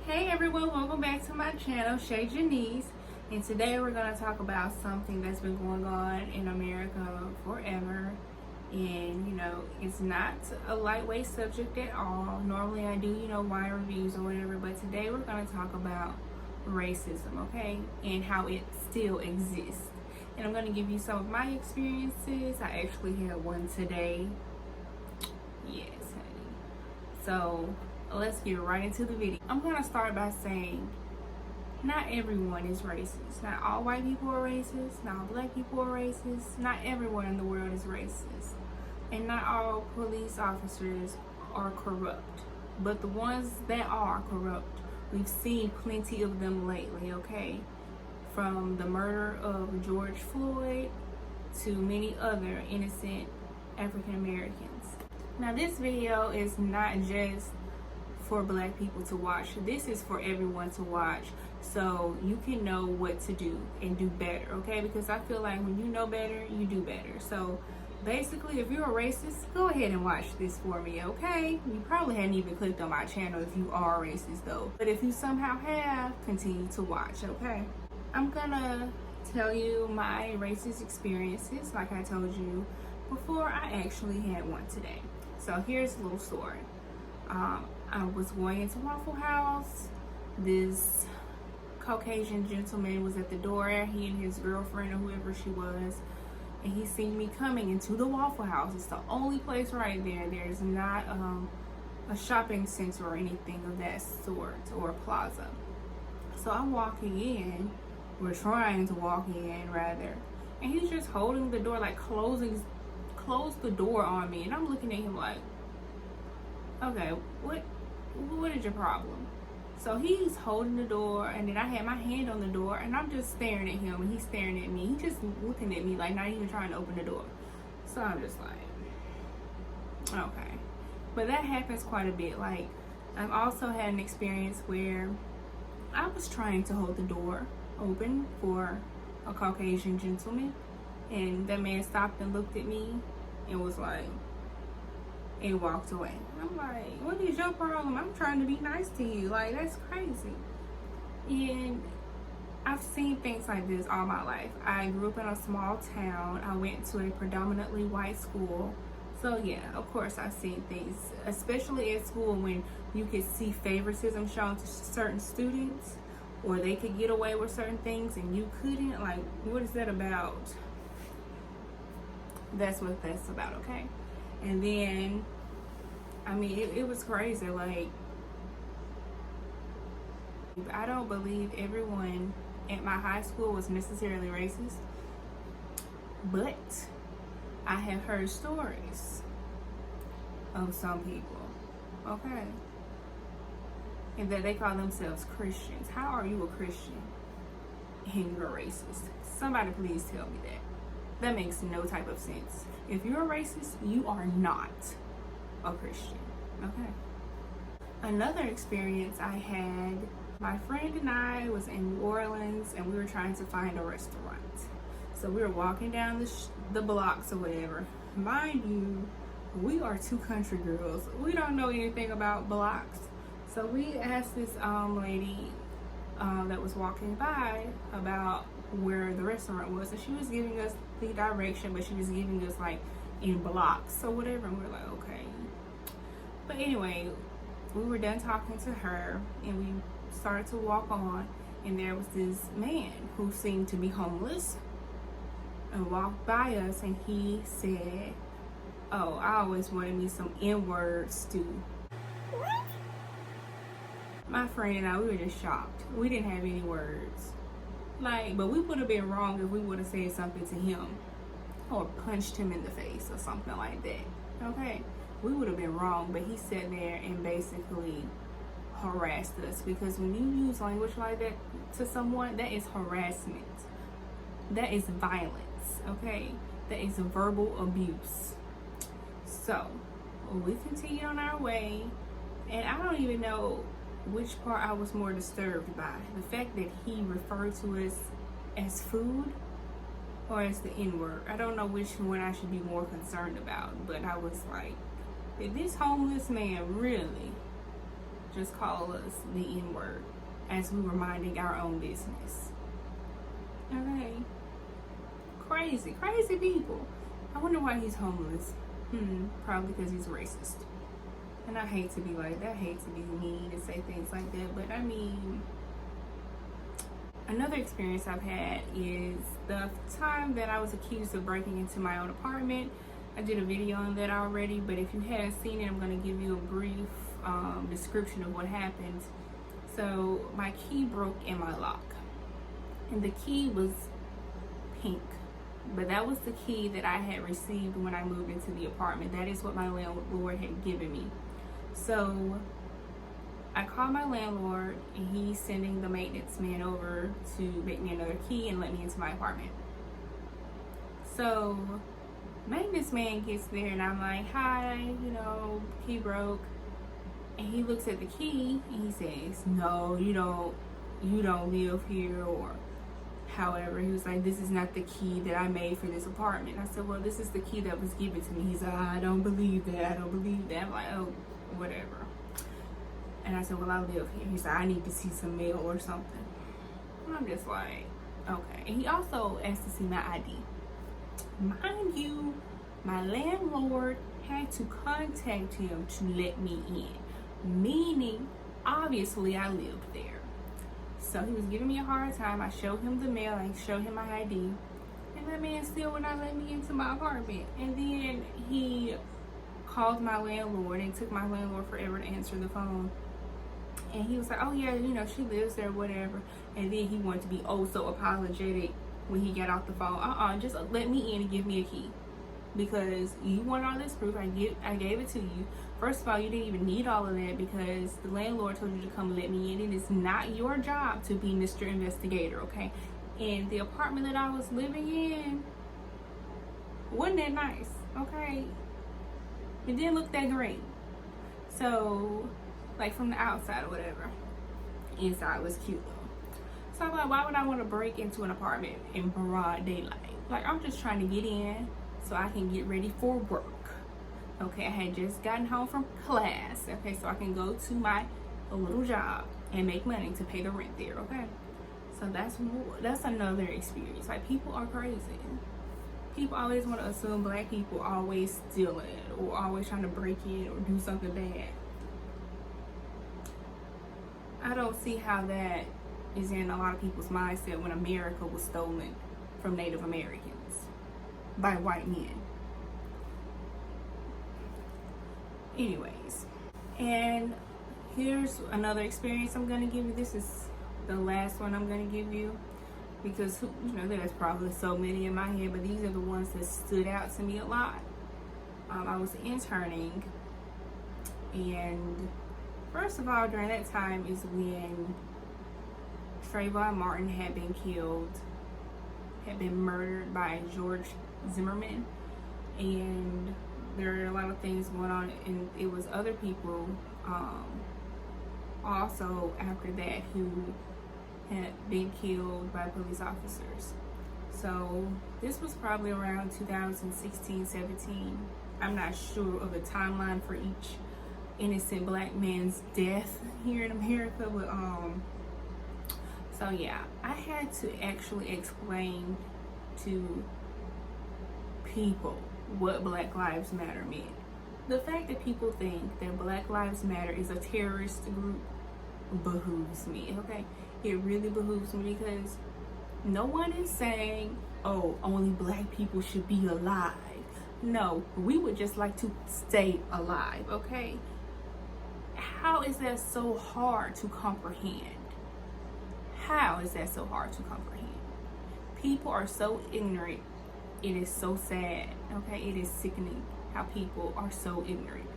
Hey everyone, welcome back to my channel, Shay Janice, and today we're going to talk about something that's been going on in America forever. And it's not a lightweight subject at all. Normally I do wine reviews or whatever, but today we're going to talk about racism, okay, and how it still exists. And I'm going to give you some of my experiences. I actually had one today. Yes, honey. So let's get right into the video. I'm gonna start by saying not everyone is racist. Not all white people are racist. Not all black people are racist. Not everyone in the world is racist. And not all police officers are corrupt. But the ones that are corrupt, we've seen plenty of them lately, okay? From the murder of George Floyd to many other innocent African Americans. Now this video is not just for black people to watch. This is for everyone to watch so you can know what to do and do better, okay? Because I feel like when you know better, you do better. So basically, if you're a racist, go ahead and watch this for me, okay? You probably hadn't even clicked on my channel if you are racist though. But if you somehow have, continue to watch, okay? I'm gonna tell you my racist experiences like I told you before. I actually had one today. So here's a little story. I was going into Waffle House. This Caucasian gentleman was at the door. He and his girlfriend or whoever she was. And he seen me coming into the Waffle House. It's the only place right there. There's not a shopping center or anything of that sort, or a plaza. So I'm walking in. We're trying to walk in, rather. And he's just holding the door, like closed the door on me. And I'm looking at him like, okay, what is your problem? So he's holding the door, and then I had my hand on the door, and I'm just staring at him, and he's staring at me. He's just looking at me, like not even trying to open the door. So I'm just like, okay. But that happens quite a bit. Like, I've also had an experience where I was trying to hold the door open for a Caucasian gentleman, and that man stopped and looked at me and was like, and walked away. I'm like, what is your problem? I'm trying to be nice to you. Like, that's crazy. And I've seen things like this all my life. I grew up in a small town. I went to a predominantly white school. So yeah, of course I've seen things, especially at school when you could see favoritism shown to certain students, or they could get away with certain things and you couldn't. Like, what is that about? That's what that's about, okay? And then, I mean, it was crazy. Like, I don't believe everyone at my high school was necessarily racist, but I have heard stories of some people, okay, and that they call themselves Christians. How are you a Christian and you're a racist? Somebody please tell me that. That makes no type of sense. If you're a racist, you are not a Christian, okay? Another experience I had, my friend and I was in New Orleans, and we were trying to find a restaurant. So we were walking down the blocks or whatever. Mind you, we are two country girls. We don't know anything about blocks. So we asked this lady that was walking by about where the restaurant was, and she was giving us the direction, but she was giving us like in blocks or whatever, and we were like, okay. But anyway, we were done talking to her and we started to walk on, and there was this man who seemed to be homeless and walked by us, and he said, oh, I always wanted me some N-word stew. What? My friend and I, we were just shocked. We didn't have any words. Like, but we would have been wrong if we would have said something to him or punched him in the face or something like that, okay? We would have been wrong, but he sat there and basically harassed us, because when you use language like that to someone, that is harassment. That is violence, okay? That is verbal abuse. So, we continued on our way, and I don't even know which part I was more disturbed by. The fact that he referred to us as food or as the N-word. I don't know which one I should be more concerned about, but I was like, did this homeless man really just call us the N-word as we were minding our own business. Okay. Crazy people. I wonder why he's homeless. Probably because he's racist. And I hate to be like that. I hate to be mean and say things like that. But I mean, another experience I've had is the time that I was accused of breaking into my own apartment. I did a video on that already, but if you haven't seen it, I'm going to give you a brief description of what happened. So my key broke in my lock, and the key was pink, but that was the key that I had received when I moved into the apartment. That is what my landlord had given me. So I called my landlord, and he's sending the maintenance man over to make me another key and let me into my apartment. So maintenance man gets there, and I'm like, hi, key broke. And he looks at the key and he says, no, you don't live here, or however. He was like, this is not the key that I made for this apartment. I said, well, this is the key that was given to me. He's like, I don't believe that. I'm like, oh, whatever. And I said, well, I live here. He said, I need to see some mail or something. And I'm just like, okay. And he also asked to see my ID. Mind you, my landlord had to contact him to let me in, meaning obviously I lived there. So he was giving me a hard time. I showed him the mail, I showed him my ID, and that man still would not let me into my apartment. And then he called my landlord, and it took my landlord forever to answer the phone. And he was like, oh yeah, she lives there, whatever. And then he wanted to be oh so apologetic when he got off the phone. Just let me in and give me a key, because you want all this proof. I gave it to you. First of all, you didn't even need all of that, because the landlord told you to come let me in. It is not your job to be Mr. Investigator, okay? And the apartment that I was living in wasn't that nice, okay? It didn't look that great. So, like from the outside or whatever, inside was cute though. So I'm like, why would I want to break into an apartment in broad daylight? Like, I'm just trying to get in so I can get ready for work. Okay, I had just gotten home from class. Okay, so I can go to my little job and make money to pay the rent there. Okay, so that's another experience. Like, people are crazy. People always want to assume black people always stealing or always trying to break in or do something bad. I don't see how that is in a lot of people's mindset when America was stolen from Native Americans by white men. Anyways, and here's another experience I'm going to give you. This is the last one I'm going to give you, because there's probably so many in my head, but these are the ones that stood out to me a lot. I was interning, and first of all, during that time is when Trayvon Martin had been killed, had been murdered by George Zimmerman, and there are a lot of things going on, and it was other people also after that who had been killed by police officers. So this was probably around 2016, 17. I'm not sure of the timeline for each innocent black man's death here in America, but so yeah, I had to actually explain to people what Black Lives Matter meant. The fact that people think that Black Lives Matter is a terrorist group behooves me, okay? It really behooves me, because no one is saying, oh, only black people should be alive. No, we would just like to stay alive, okay? How is that so hard to comprehend? How is that so hard to comprehend? People are so ignorant. It is so sad, okay? It is sickening how people are so ignorant.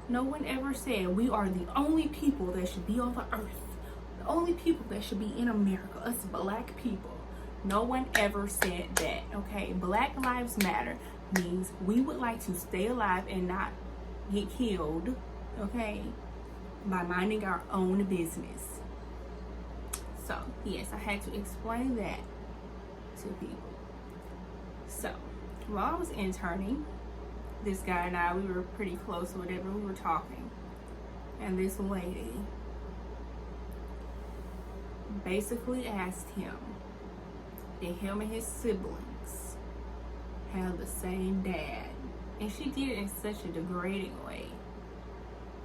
No one ever said we are the only people that should be on the earth. The only people that should be in America, us black people. No one ever said that, okay? Black Lives Matter means we would like to stay alive and not get killed, okay, by minding our own business. So, yes, I had to explain that to people. So, while I was interning, this guy and I, we were pretty close or whatever, we were talking. And this lady basically asked him, did him and his siblings have the same dad? And she did it in such a degrading way.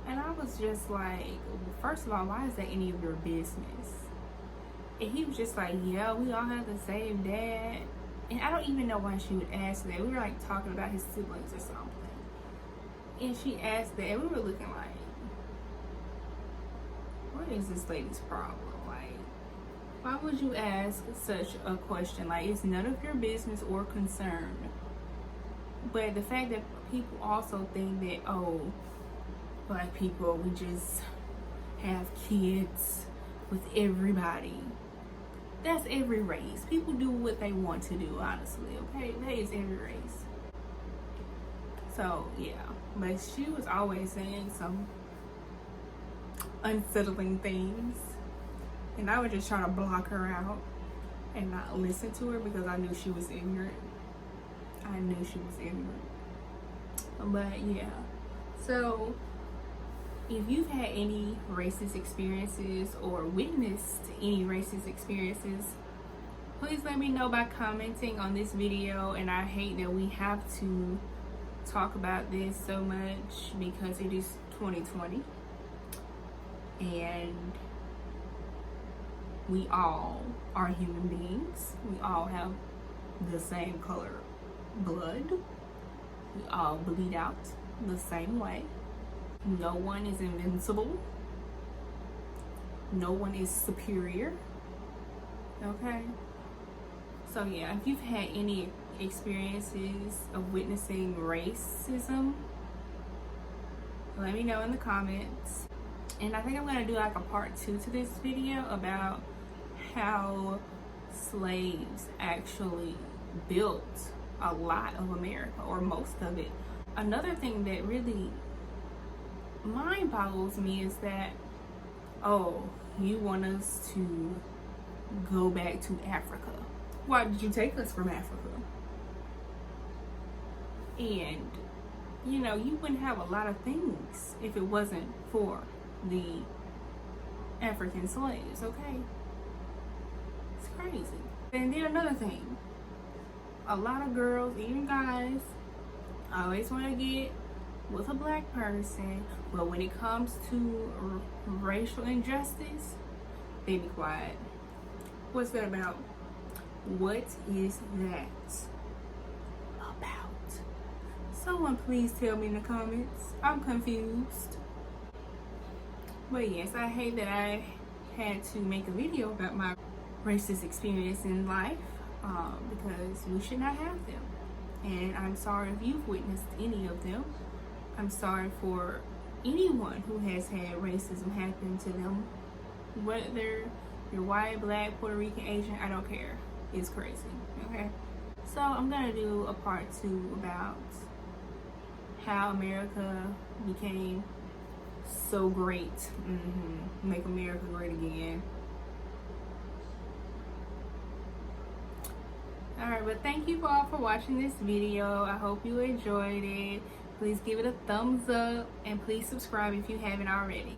And I was just like, first of all, why is that any of your business? And he was just like, yeah, we all have the same dad. And I don't even know why she would ask that. We were like talking about his siblings or something. And she asked that, and we were looking like, what is this lady's problem? Like, why would you ask such a question? Like, it's none of your business or concern. But the fact that people also think that, oh, Black people, we just have kids with everybody. That's every race. People do what they want to do, honestly, okay? That is every race. So, yeah. But she was always saying some unsettling things. And I would just try to block her out and not listen to her because I knew she was ignorant. I knew she was ignorant. But, yeah. So, if you've had any racist experiences or witnessed any racist experiences, please let me know by commenting on this video. And I hate that we have to talk about this so much because it is 2020 and we all are human beings. We all have the same color blood. We all bleed out the same way. No one is invincible. No one is superior. Okay? So yeah, if you've had any experiences of witnessing racism, let me know in the comments. And I think I'm gonna do like a part 2 to this video about how slaves actually built a lot of America, or most of it. Another thing that really mind boggles me is that, oh, you want us to go back to Africa. Why did you take us from Africa? And, you know, you wouldn't have a lot of things if it wasn't for the African slaves, okay? It's crazy. And then another thing, a lot of girls, even guys, always want to get with a Black person, but when it comes to racial injustice, they be quiet. What's that about? What is that about? Someone please tell me in the comments. I'm confused. But yes, I hate that I had to make a video about my racist experience in life because we should not have them. And I'm sorry if you've witnessed any of them. I'm sorry for anyone who has had racism happen to them. Whether you're white, Black, Puerto Rican, Asian, I don't care. It's crazy, okay? So I'm gonna do a part 2 about how America became so great. Make America great again. Alright, but thank you all for watching this video. I hope you enjoyed it. Please give it a thumbs up and please subscribe if you haven't already.